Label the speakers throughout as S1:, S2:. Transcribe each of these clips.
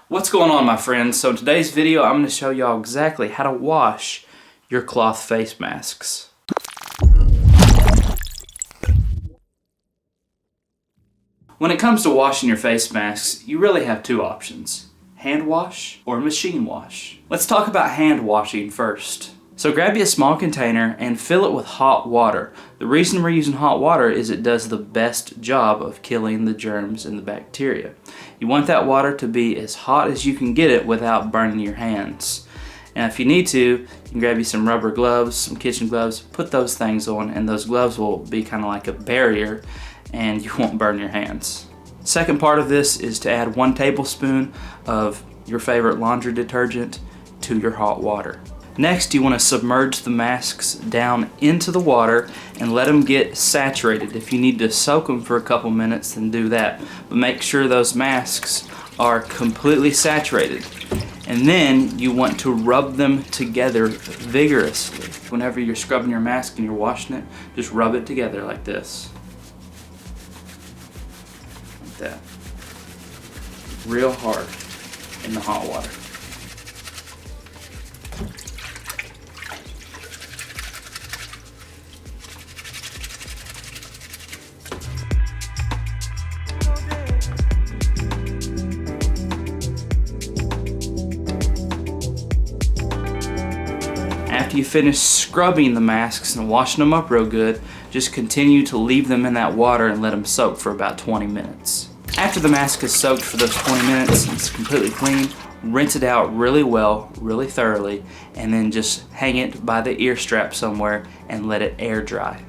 S1: What's going on, my friends? So in today's video I'm going to show y'all exactly how to wash your cloth face masks. When it comes to washing your face masks, you really have two options: hand wash or machine wash. Let's talk about hand washing first. So grab you a small container and fill it with hot water. The reason we're using hot water is it does the best job of killing the germs and the bacteria. You want that water to be as hot as you can get it without burning your hands. And if you need to, you can grab you some rubber gloves, some kitchen gloves, put those things on, and those gloves will be kind of like a barrier and you won't burn your hands. Second part of this is to add 1 tablespoon of your favorite laundry detergent to your hot water. Next, you want to submerge the masks down into the water and let them get saturated. If you need to soak them for a couple minutes, then do that. But make sure those masks are completely saturated. And then you want to rub them together vigorously. Whenever you're scrubbing your mask and you're washing it, just rub it together like this. Like that. Real hard in the hot water. After you finish scrubbing the masks and washing them up real good, just continue to leave them in that water and let them soak for about 20 minutes. After the mask is soaked for those 20 minutes and it's completely clean, rinse it out really well, really thoroughly, and then just hang it by the ear strap somewhere and let it air dry.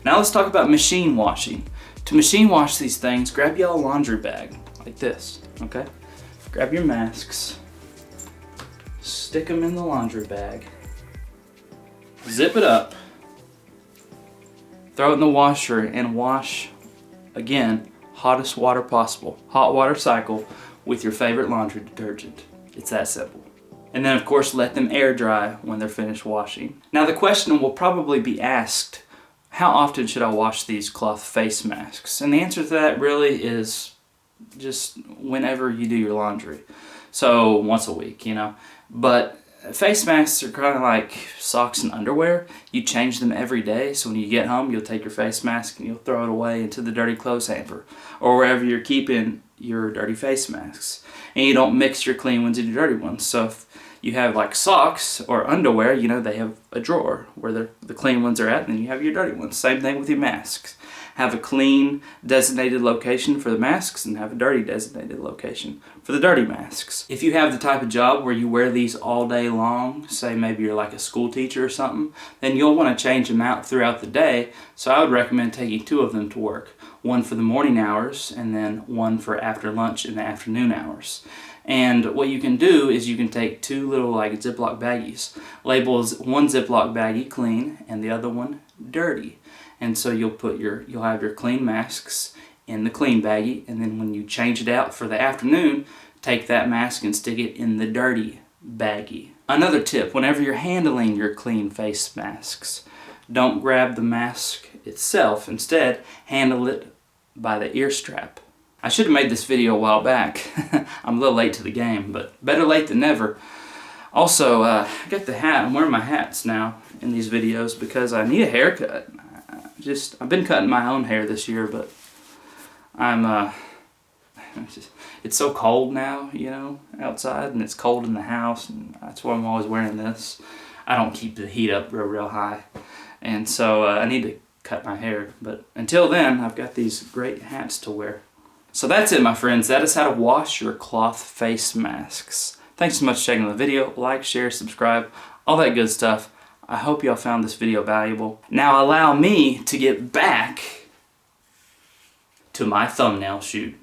S1: Now let's talk about machine washing. To machine wash these things, grab y'all a laundry bag like this, okay? Grab your masks. Stick them in the laundry bag, zip it up, throw it in the washer and wash, again, hottest water possible. Hot water cycle with your favorite laundry detergent. It's that simple. And then of course let them air dry when they're finished washing. Now the question will probably be asked, how often should I wash these cloth face masks? And the answer to that really is just whenever you do your laundry. So once a week, you know. But face masks are kind of like socks and underwear. You change them every day, so when you get home, you'll take your face mask and you'll throw it away into the dirty clothes hamper or wherever you're keeping your dirty face masks. And you don't mix your clean ones and your dirty ones. So if you have like socks or underwear, you know, they have a drawer where the clean ones are at, and then you have your dirty ones. Same thing with your masks. Have a clean designated location for the masks and have a dirty designated location for the dirty masks. If you have the type of job where you wear these all day long, say maybe you're like a school teacher or something, then you'll want to change them out throughout the day. So I would recommend taking 2 of them to work. One for the morning hours and then one for after lunch in the afternoon hours. And what you can do is you can take 2 little like Ziploc baggies. Label one Ziploc baggie clean and the other one dirty. And so you'll have your clean masks in the clean baggie, and then when you change it out for the afternoon, take that mask and stick it in the dirty baggie. Another tip, whenever you're handling your clean face masks, don't grab the mask itself. Instead, handle it by the ear strap. I should have made this video a while back. I'm a little late to the game, but better late than never. Also, I got the hat. I'm wearing my hats now in these videos because I need a haircut. I've been cutting my own hair this year, but it's so cold now, you know, outside, and it's cold in the house, and that's why I'm always wearing this. I don't keep the heat up real high, and so I need to cut my hair, but until then, I've got these great hats to wear. So that's it, my friends. That is how to wash your cloth face masks. Thanks so much for checking the video. Like, share, subscribe, all that good stuff. I hope y'all found this video valuable. Now allow me to get back to my thumbnail shoot.